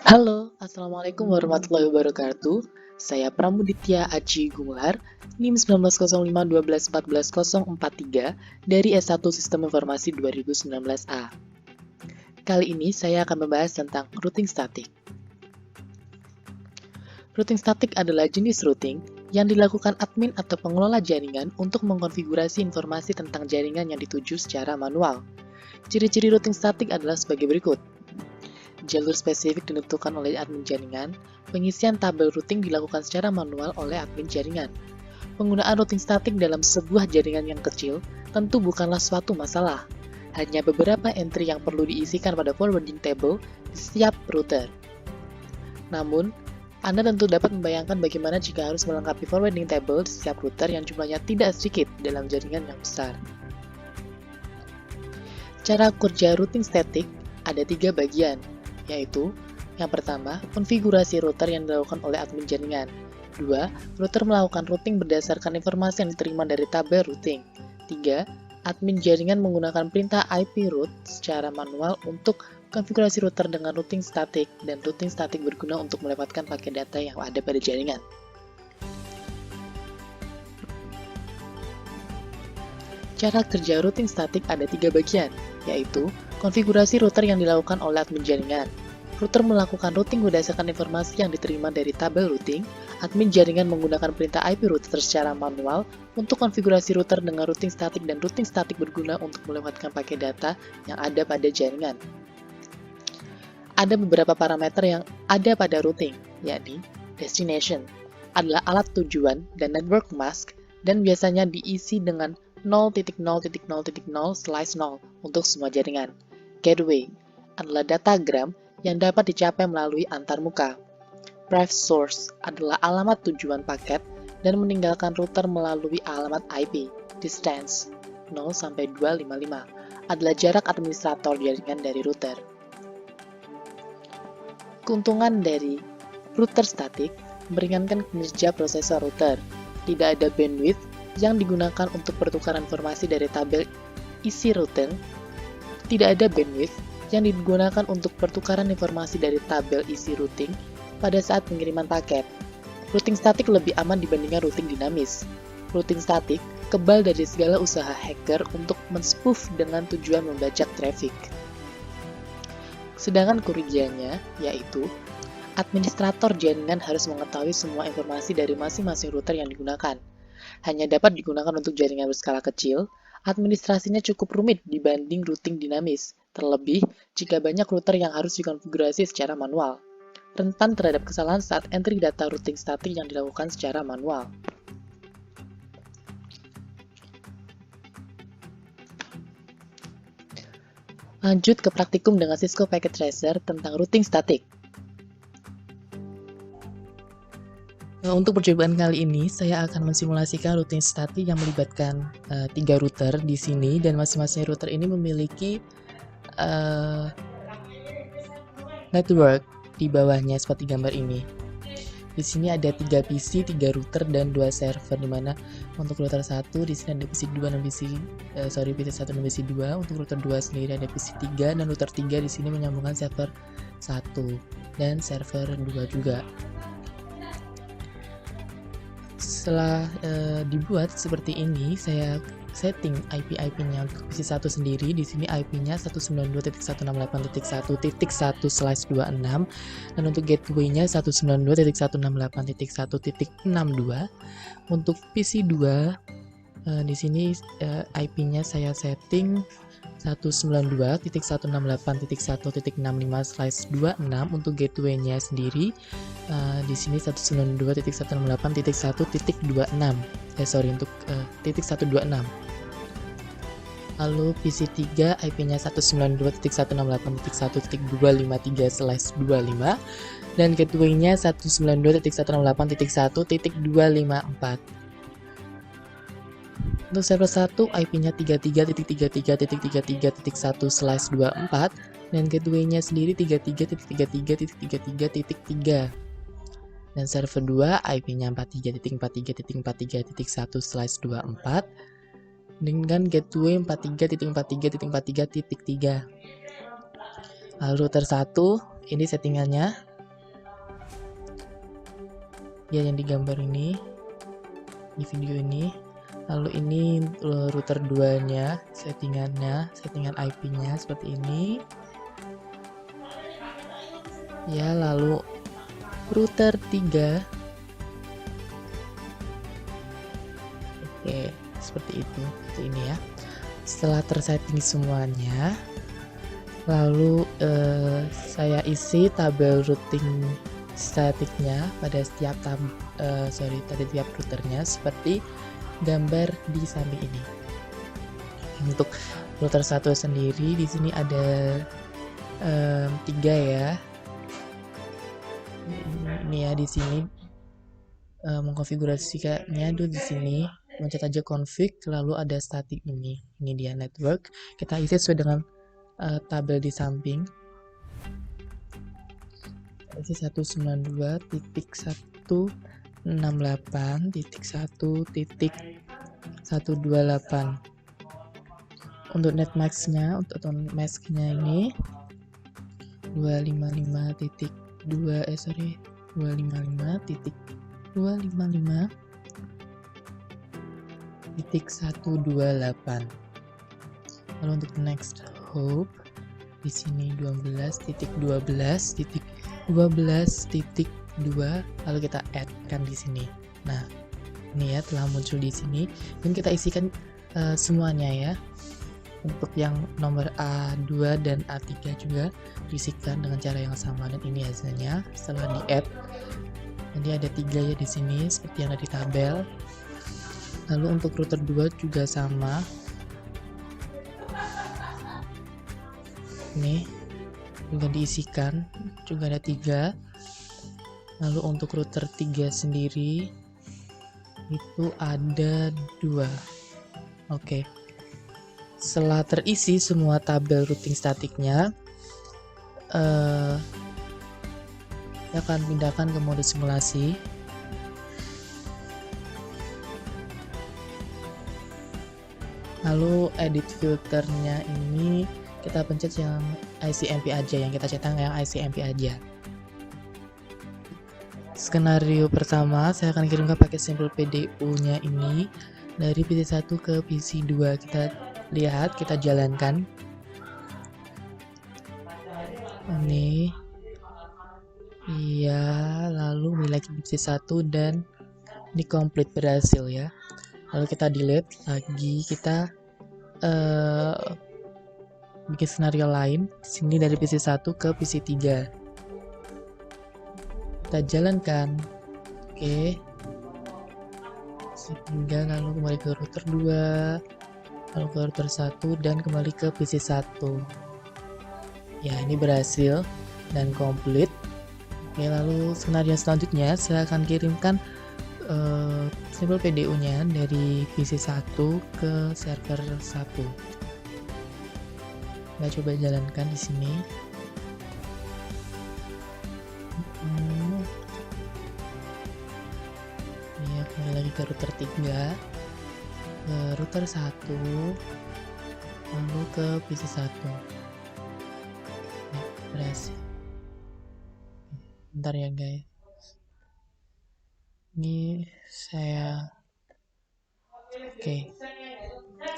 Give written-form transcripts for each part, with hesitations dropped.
Halo, Assalamualaikum warahmatullahi wabarakatuh. Saya Pramuditya Aji Gumelar, NIM 190512144043 dari S1 Sistem Informasi 2019A. Kali ini saya akan membahas tentang routing statik. Routing statik adalah jenis routing yang dilakukan admin atau pengelola jaringan untuk mengkonfigurasi informasi tentang jaringan yang dituju secara manual. Ciri-ciri routing statik adalah sebagai berikut. Jalur spesifik ditentukan oleh admin jaringan. Pengisian tabel routing dilakukan secara manual oleh admin jaringan. Penggunaan routing statik dalam sebuah jaringan yang kecil tentu bukanlah suatu masalah. Hanya beberapa entry yang perlu diisikan pada forwarding table di setiap router. Namun, Anda tentu dapat membayangkan bagaimana jika harus melengkapi forwarding table di setiap router yang jumlahnya tidak sedikit dalam jaringan yang besar. Cara kerja routing statik ada 3 bagian, yaitu yang pertama, konfigurasi router yang dilakukan oleh admin jaringan. 2. Router melakukan routing berdasarkan informasi yang diterima dari tabel routing. 3. Admin jaringan menggunakan perintah IP route secara manual untuk konfigurasi router dengan routing statik, dan routing statik berguna untuk melewatkan paket data yang ada pada jaringan. Cara kerja routing statik ada 3 bagian, yaitu konfigurasi router yang dilakukan oleh admin jaringan. Router melakukan routing berdasarkan informasi yang diterima dari tabel routing. Admin jaringan menggunakan perintah IP router secara manual untuk konfigurasi router dengan routing statik, dan routing statik berguna untuk melewatkan paket data yang ada pada jaringan. Ada beberapa parameter yang ada pada routing, yakni destination adalah alat tujuan dan network mask, dan biasanya diisi dengan 0.0.0.0/0 untuk semua jaringan. Gateway adalah datagram yang dapat dicapai melalui antarmuka. Private source adalah alamat tujuan paket dan meninggalkan router melalui alamat IP. Distance 0-255 adalah jarak administrator jaringan dari router. Keuntungan dari router statik meringankan kinerja prosesor router. Tidak ada bandwidth yang digunakan untuk pertukaran informasi dari tabel isi routing. Tidak ada bandwidth yang digunakan untuk pertukaran informasi dari tabel isi routing pada saat pengiriman paket. Routing statik lebih aman dibandingkan routing dinamis. Routing statik kebal dari segala usaha hacker untuk men-spoof dengan tujuan membajak traffic. Sedangkan kerugiannya yaitu administrator jaringan harus mengetahui semua informasi dari masing-masing router yang digunakan. Hanya dapat digunakan untuk jaringan berskala kecil. Administrasinya cukup rumit dibanding routing dinamis, terlebih jika banyak router yang harus dikonfigurasi secara manual. Rentan terhadap kesalahan saat entry data routing statik yang dilakukan secara manual. Lanjut ke praktikum dengan Cisco Packet Tracer tentang routing statik. Untuk percobaan kali ini, saya akan mensimulasikan routing statik yang melibatkan 3 router di sini, dan masing-masing router ini memiliki network di bawahnya seperti gambar ini. Di sini ada 3 PC, 3 router, dan 2 server, dimana untuk router 1 di sini ada PC 2 dan PC 1 dan PC 2. Untuk router 2 sendiri ada PC 3, dan router 3 di sini menyambungkan server 1 dan server 2 juga. Setelah dibuat seperti ini, saya setting IP-nya untuk PC 1 sendiri. Di sini IP-nya 192.168.1.1/26, dan untuk gateway-nya 192.168.1.62. Untuk PC 2 di sini IP-nya saya setting 192.168.1.65/26. Untuk gateway-nya sendiri di sini 192.168.1.26. Untuk titik 126. Lalu PC 3 IP-nya 192.168.1.253/25, dan gateway-nya 192.168.1.254. Untuk server 1 IP-nya 33.33.33.1/24, dan gateway-nya sendiri 33.33.33.3. Dan server 2 IP-nya 43.43.43.1/24, dengan gateway 43.43.43.3. Lalu router 1 ini settingannya ya yang digambar ini di video ini. Lalu ini router 2-nya, settingan IP-nya seperti ini. Ya, lalu router 3. Oke, seperti itu ini ya. Setelah tersetting semuanya, lalu saya isi tabel routing statiknya pada setiap tiap routernya seperti gambar di samping ini. Untuk router 1 sendiri di sini ada 3 ya. Ini ya di sini mengkonfigurasikannya dulu di sini. Mencet aja config, lalu ada statik ini dia network. Kita isi sesuai dengan tabel di samping. Isi 192.168.1.128. Untuk netmasknya, untuk masknya ini 255.128. Lalu untuk next hop di sini 12.12.12.2, lalu kita add kan di sini. Nah, ini ya telah muncul di sini dan kita isikan semuanya ya. Untuk yang nomor A2 dan A3 juga diisikan dengan cara yang sama, dan ini hasilnya setelah di add. Jadi ada 3 ya di sini seperti yang ada di tabel. Lalu untuk router 2 juga sama. Ini juga diisikan, juga ada 3. Lalu untuk router 3 sendiri itu ada 2. Oke. Setelah terisi semua tabel routing statiknya, saya akan pindahkan ke mode simulasi. Lalu edit filternya ini kita pencet yang ICMP aja, yang kita cetak yang ICMP aja. Skenario pertama saya akan kirimkan pakai sampel PDU-nya ini dari PC1 ke PC2. Kita lihat, kita jalankan. Ini iya, lalu ini lagi PC1 dan ini komplit berhasil ya. Lalu kita delete lagi, kita bikin skenario lain di sini dari PC1 ke PC3. Kita jalankan. Oke. Sehingga lalu kembali ke router 2, lalu ke router 1 dan kembali ke PC1. Ya, ini berhasil dan komplit. Oke, lalu skenario selanjutnya saya akan kirimkan sampel PDU-nya dari PC1 ke server 1. Kita coba jalankan di sini. Ya, kembali lagi ke router 3, ke router 1, lalu ke PC1. Ya, berhasil. Bentar ya guys, ini saya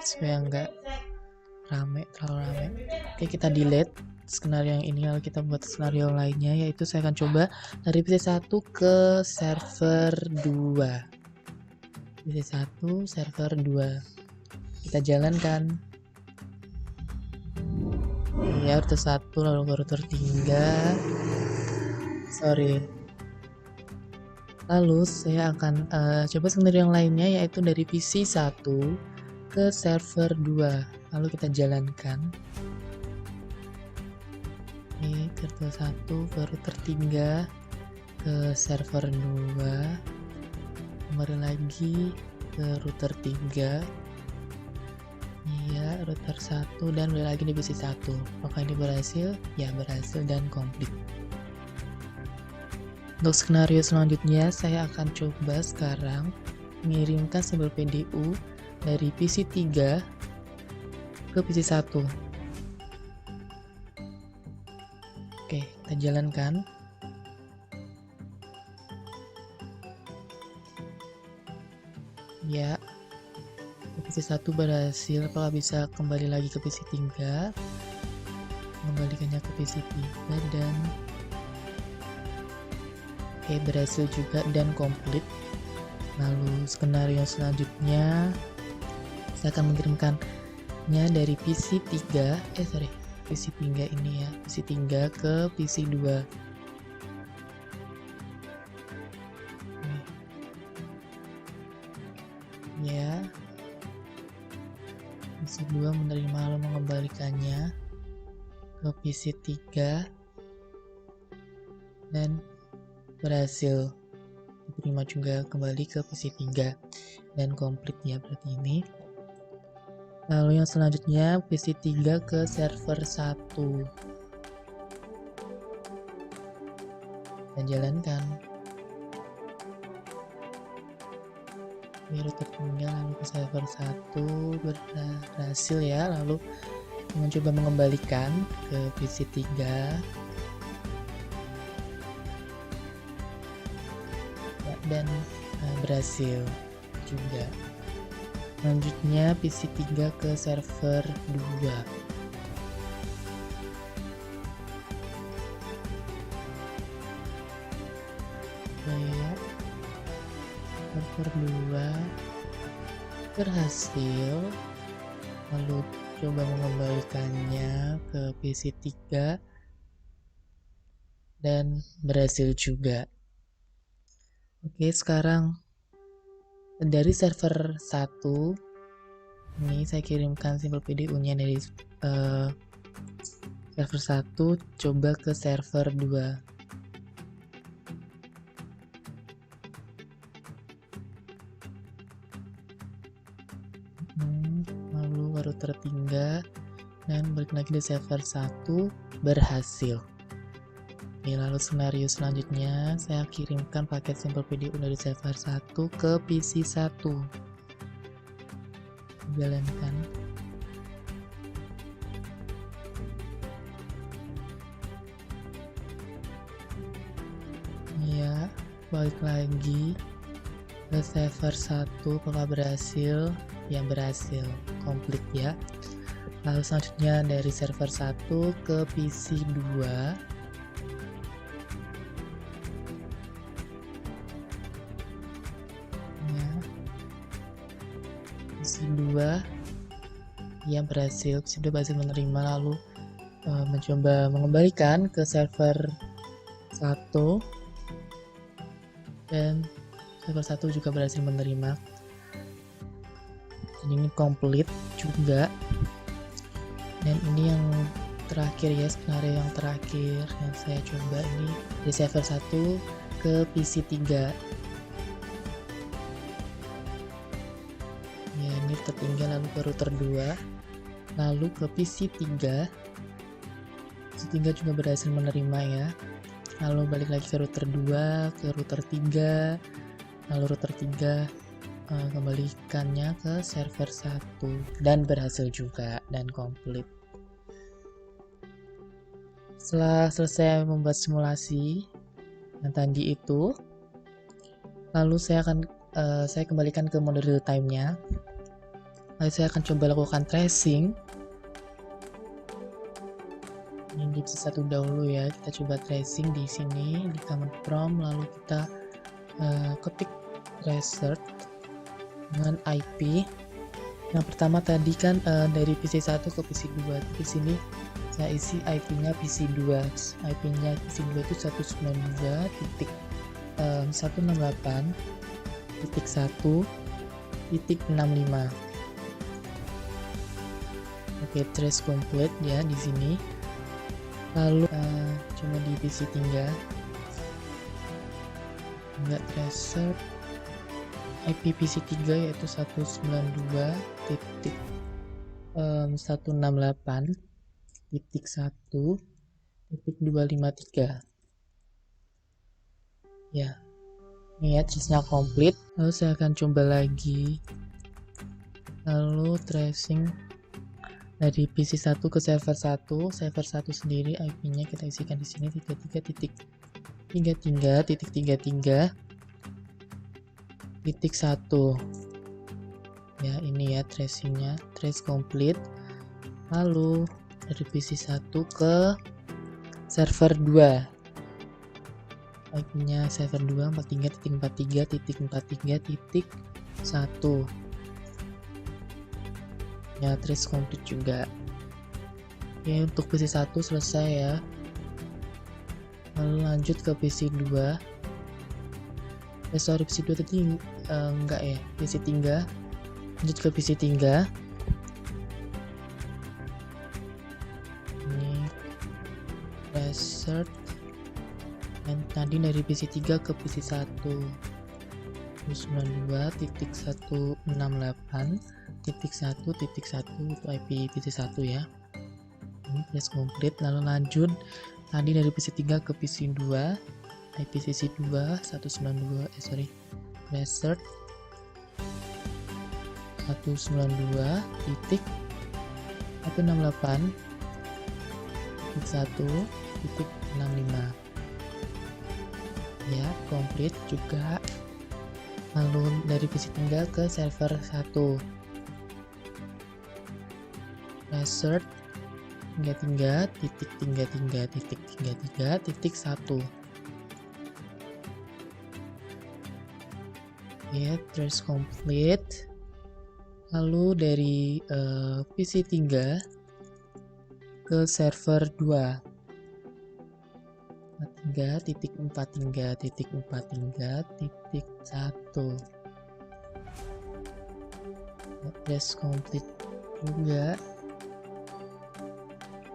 supaya nggak terlalu rame. Oke, kita delete skenario yang ini, lalu kita buat skenario lainnya, yaitu saya akan coba dari PC1 ke server 2. PC1 server 2 kita jalankan. Ya, router 1 lalu ke router 3. Lalu saya akan coba skenario yang lainnya, yaitu dari PC1 ke server 2. Lalu kita jalankan. Ini ke router 1 ke router 3 ke server 2. Kembali lagi ke router 3. Iya, router 1 dan kembali lagi di PC1. Apakah ini berhasil? Ya, berhasil dan komplit. Untuk skenario selanjutnya, saya akan coba sekarang mengirimkan sampel PDU dari PC3 ke PC1. Oke, kita jalankan. Ya, PC 1 berhasil. Apakah bisa kembali lagi ke PC 3? Mengembalikannya ke PC 3 dan oke, berhasil juga dan komplit. Lalu skenario selanjutnya saya akan mengirimkannya dari PC 3 PC 3 ini ya, PC 3 ke PC 2. Ya, PC 2 menerima lalu mengembalikannya ke PC 3 dan berhasil diterima juga kembali ke PC 3 dan komplit ya berarti ini. Lalu yang selanjutnya PC 3 ke server 1 dan jalankan. Biar tertinggal lalu ke server 1 berhasil ya, lalu mencoba mengembalikan ke PC 3 ya, dan berhasil juga. Selanjutnya PC 3 ke server 2. Ya, server 2 berhasil, lalu coba mengembalikannya ke PC 3 dan berhasil juga. Oke, sekarang dari server 1 ini saya kirimkan simpel PDU nya dari server 1 coba ke server 2. Lalu baru tertinggal dan balik lagi di server 1 berhasil. Oke, lalu skenario selanjutnya saya kirimkan paket simpel PDU dari server 1 ke PC 1. Jalankan. Ya, balik lagi ke server 1. Apakah berhasil? Ya, berhasil, komplit ya. Lalu selanjutnya dari server 1 ke PC 2. Ya, PC 2 ya berhasil. PC 2 berhasil menerima, lalu mencoba mengembalikan ke server 1 dan server 1 juga berhasil menerima. Jadi ini komplit juga. Dan ini yang terakhir ya, skenario yang terakhir yang saya coba ini di server 1 ke PC 3. Ya, ini tertinggal lalu ke router 2, lalu ke PC 3. PC 3 juga berhasil menerima ya. Lalu balik lagi ke router 2, ke router 3, lalu router 3 kembalikannya ke server 1 dan berhasil juga dan komplit. Setelah selesai membuat simulasi yang tadi itu, lalu saya kembalikan ke mode real time nya. Lalu saya akan coba lakukan tracing. Ini di PC 1 dahulu ya, kita coba tracing di sini di command prompt, lalu kita ketik reset dengan IP. Yang pertama tadi kan dari PC 1 ke PC 2. Di sini saya isi IP-nya PC 2. IP-nya PC 2 itu 192.168.1.65. Oke, trace complete ya di sini. Lalu coba di PC 3. Enggak tracer. IP PC 3 yaitu 192.168.1.253. Ya, ini ya trace-nya komplit. Lalu saya akan coba lagi. Lalu tracing dari PC 1 ke server 1. Server 1 sendiri IP-nya kita isikan di sini 33.33.33.1. Ya, ini ya tracingnya, trace complete. Lalu dari PC 1 ke server 2. IP-nya server 2 43.43.43.1. Ya, trace complete juga. Oke, untuk PC 1 selesai ya. Lalu lanjut ke PC 2. Sorry, PC 2 tadi enggak ya, PC 3. Lanjut ke PC 3. Ini reset. Dan tadi dari PC 3 ke PC 1. 92.168.1.1 itu IP PC 1 ya. Ini trace complete. Lalu lanjut tadi dari PC 3 ke PC 2. IP PC 2 reset 192.168.1.65 ya, komplit juga. Lalu dari PC 3 ke server 1 reset 33.33.33.1 ya, trace complete. Lalu dari PC 3 ke server 2 43.43.43.1 trace complete juga.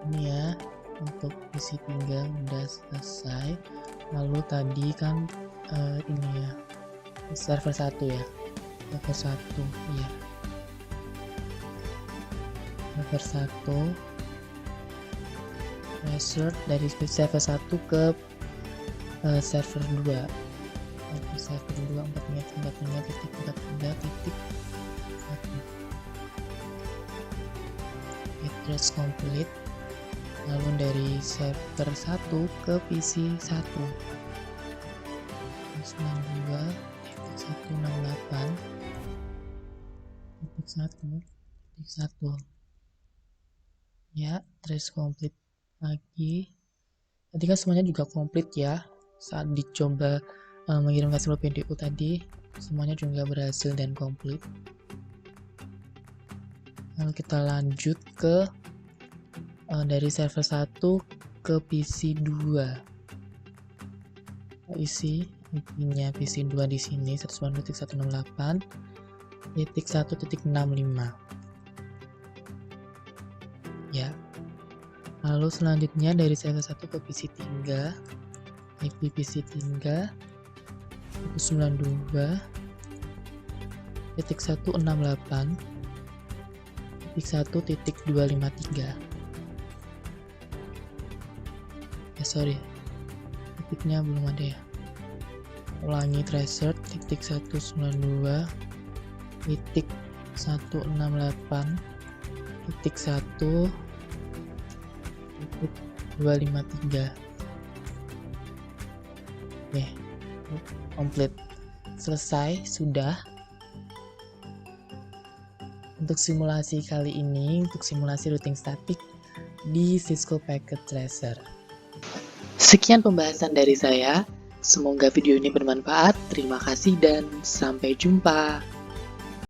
Ini ya, untuk PC 3 udah selesai. Lalu tadi kan ini ya, server 1 ya, server 1 ya, server 1 reset dari server 1 ke server 2. Server 2 43.43.43.1 trace complete. Lalu dari server 1 ke PC 1 92.168.1.1 ya, trace complete lagi. Tadi kan semuanya juga komplit ya. Saat dicoba mengirimkan seluruh PDU tadi, semuanya juga berhasil dan komplit. Lalu kita lanjut ke dari server 1 ke PC 2. Isi IP-nya PC 2 di sini 192.168.1.65 ya. Lalu selanjutnya dari server 1 ke PC 3, IP PC 3 192.168.1.253 ya, sorry, titiknya belum ada ya. Ulangi, tracer titik 192.168.1.253. Oke, komplit, selesai sudah untuk simulasi kali ini, untuk simulasi routing statik di Cisco Packet Tracer. Sekian pembahasan dari saya, semoga video ini bermanfaat. Terima kasih dan sampai jumpa.